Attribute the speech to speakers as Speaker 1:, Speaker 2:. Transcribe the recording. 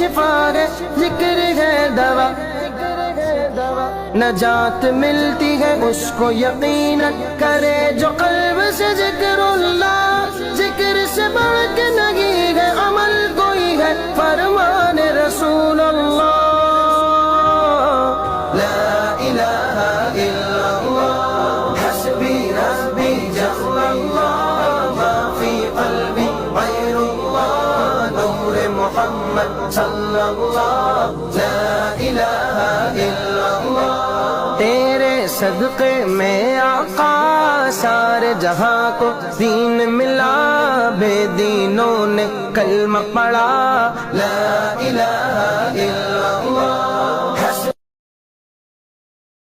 Speaker 1: شفا ہے، ذکر ہے دوا، نجات ملتی ہے اس کو یقیناً کرے جو قلب سے ذکر اللہ، ذکر سے بڑھ کے نہیں ہے عمل کوئی ہے فرمان رسول اللہ، لا الہ الا اللہ حسبی ربی جل اللہ ما فی قلبی غیر اللہ نور محمد صلی اللہ، لا الہ الا اللہ تیرے صدقے میں آقا سارے جہاں کو دین ملا، بے دینوں نے کلمہ پڑھا، لا الہ الا